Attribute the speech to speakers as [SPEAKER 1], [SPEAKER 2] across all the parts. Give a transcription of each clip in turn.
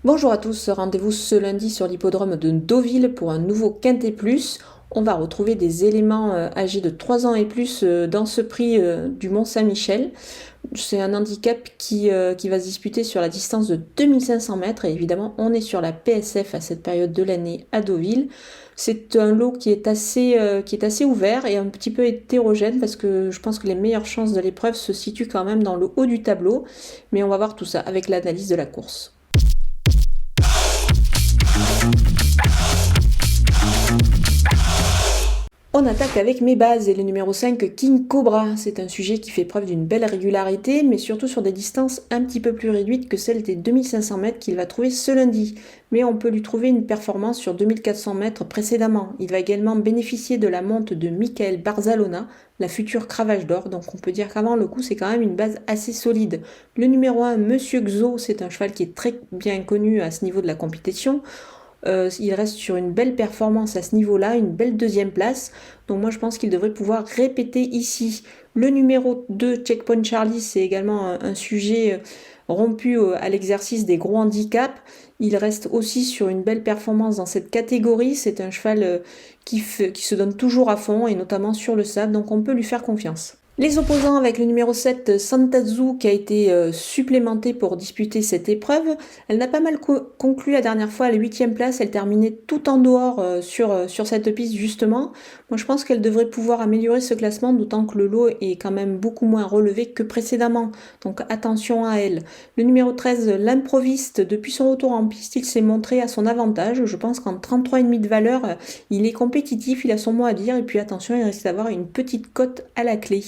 [SPEAKER 1] Bonjour à tous, rendez-vous ce lundi sur l'hippodrome de Deauville pour un nouveau Quintet Plus. On va retrouver des éléments âgés de 3 ans et plus dans ce prix du Mont-Saint-Michel. C'est un handicap qui va se disputer sur la distance de 2500 mètres et évidemment on est sur la PSF à cette période de l'année à Deauville. C'est un lot qui est assez ouvert et un petit peu hétérogène parce que je pense que les meilleures chances de l'épreuve se situent quand même dans le haut du tableau. Mais on va voir tout ça avec l'analyse de la course. On attaque avec mes bases et le numéro 5, King Cobra. C'est un sujet qui fait preuve d'une belle régularité, mais surtout sur des distances un petit peu plus réduites que celles des 2500 mètres qu'il va trouver ce lundi. Mais on peut lui trouver une performance sur 2400 mètres précédemment. Il va également bénéficier de la monte de Michael Barzalona, la future cravache d'or. Donc on peut dire qu'avant le coup, c'est quand même une base assez solide. Le numéro 1, Monsieur Xo, c'est un cheval qui est très bien connu à ce niveau de la compétition. Il reste sur une belle performance à ce niveau-là, une belle deuxième place. Donc moi je pense qu'il devrait pouvoir répéter ici. Le numéro 2, Checkpoint Charlie, c'est également un sujet rompu à l'exercice des gros handicaps. Il reste aussi sur une belle performance dans cette catégorie. C'est un cheval qui se donne toujours à fond et notamment sur le sable, donc on peut lui faire confiance. Les opposants avec le numéro 7, Santazu, qui a été supplémentée pour disputer cette épreuve. Elle n'a pas mal conclu la dernière fois à la 8e place. Elle terminait tout en dehors sur cette piste justement. Moi je pense qu'elle devrait pouvoir améliorer ce classement, d'autant que le lot est quand même beaucoup moins relevé que précédemment. Donc attention à elle. Le numéro 13, l'improviste, depuis son retour en piste, il s'est montré à son avantage. Je pense qu'en 33,5 de valeur, il est compétitif, il a son mot à dire. Et puis attention, il risque d'avoir une petite cote à la clé.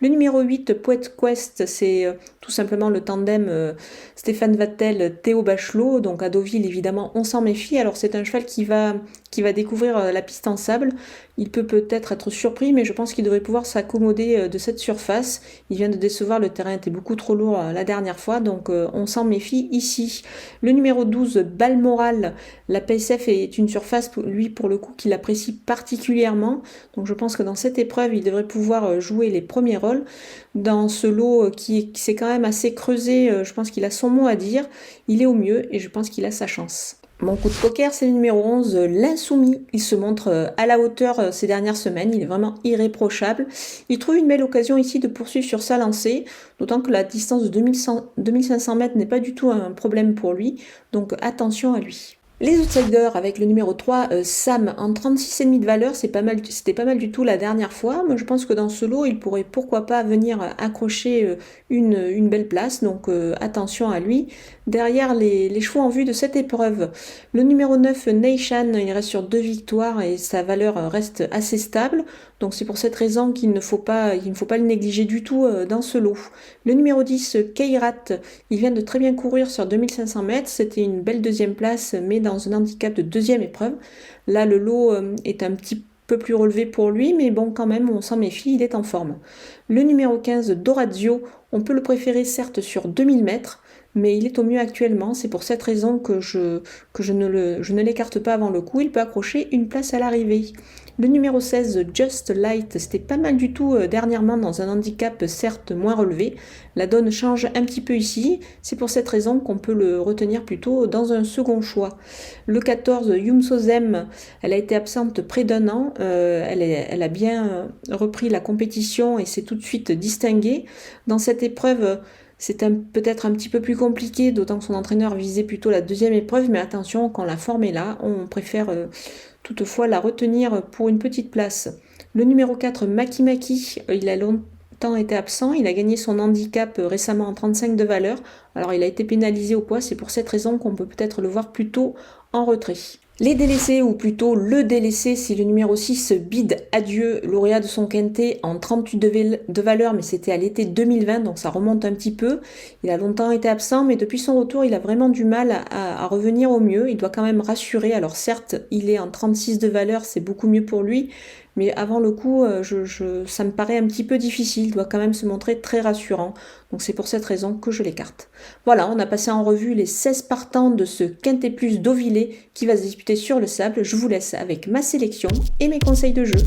[SPEAKER 1] Le numéro 8, Poète Quest, c'est tout simplement le tandem Stéphane Vattel-Théo Bachelot. Donc à Deauville, évidemment, on s'en méfie. Alors c'est un cheval qui va découvrir la piste en sable. Il peut-être être surpris, mais je pense qu'il devrait pouvoir s'accommoder de cette surface. Il vient de décevoir, le terrain était beaucoup trop lourd la dernière fois, donc on s'en méfie ici. Le numéro 12, Balmoral, la PSF est une surface, lui pour le coup, qu'il apprécie particulièrement. Donc je pense que dans cette épreuve, il devrait pouvoir jouer les premiers rôles. Dans ce lot qui s'est quand même assez creusé, je pense qu'il a son mot à dire. Il est au mieux et je pense qu'il a sa chance. Mon coup de poker, c'est le numéro 11, l'Insoumis. Il se montre à la hauteur ces dernières semaines. Il est vraiment irréprochable. Il trouve une belle occasion ici de poursuivre sur sa lancée, d'autant que la distance de 2500 mètres n'est pas du tout un problème pour lui. Donc attention à lui. Les outsiders avec le numéro 3, Sam, en 36,5 de valeur, c'était pas mal du tout la dernière fois. Moi je pense que dans ce lot, il pourrait pourquoi pas venir accrocher une belle place, donc attention à lui. Derrière les chevaux en vue de cette épreuve, le numéro 9, Nation, il reste sur 2 victoires et sa valeur reste assez stable. Donc c'est pour cette raison qu'il ne faut pas le négliger du tout dans ce lot. Le numéro 10, Keirat, il vient de très bien courir sur 2500 mètres. C'était une belle deuxième place, mais dans un handicap de deuxième épreuve. Là, le lot est un petit peu plus relevé pour lui, mais bon, quand même, on s'en méfie, il est en forme. Le numéro 15, Dorazio, on peut le préférer certes sur 2000 mètres, mais il est au mieux actuellement. C'est pour cette raison que je ne l'écarte pas avant le coup. Il peut accrocher une place à l'arrivée. Le numéro 16, Just Light, c'était pas mal du tout dernièrement dans un handicap certes moins relevé. La donne change un petit peu ici. C'est pour cette raison qu'on peut le retenir plutôt dans un second choix. Le 14, Yumsozem, elle a été absente près d'un an. Elle a bien repris la compétition et s'est tout de suite distinguée. Dans cette épreuve, c'est peut-être un petit peu plus compliqué, d'autant que son entraîneur visait plutôt la deuxième épreuve, mais attention, quand la forme est là, on préfère toutefois la retenir pour une petite place. Le numéro 4, Maki Maki, il a longtemps été absent, il a gagné son handicap récemment en 35 de valeur, alors il a été pénalisé au poids, c'est pour cette raison qu'on peut peut-être le voir plutôt en retrait. Les délaissés, ou plutôt le délaissé, c'est le numéro 6, Bid Adieu, lauréat de son quintet en 38 de valeur, mais c'était à l'été 2020, donc ça remonte un petit peu. Il a longtemps été absent, mais depuis son retour, il a vraiment du mal à revenir au mieux. Il doit quand même rassurer. Alors certes, il est en 36 de valeur, c'est beaucoup mieux pour lui, mais avant le coup, ça me paraît un petit peu difficile. Il doit quand même se montrer très rassurant. Donc c'est pour cette raison que je l'écarte. Voilà, on a passé en revue les 16 partants de ce Quintet Plus Deauvillé qui va se disputer sur le sable. Je vous laisse avec ma sélection et mes conseils de jeu.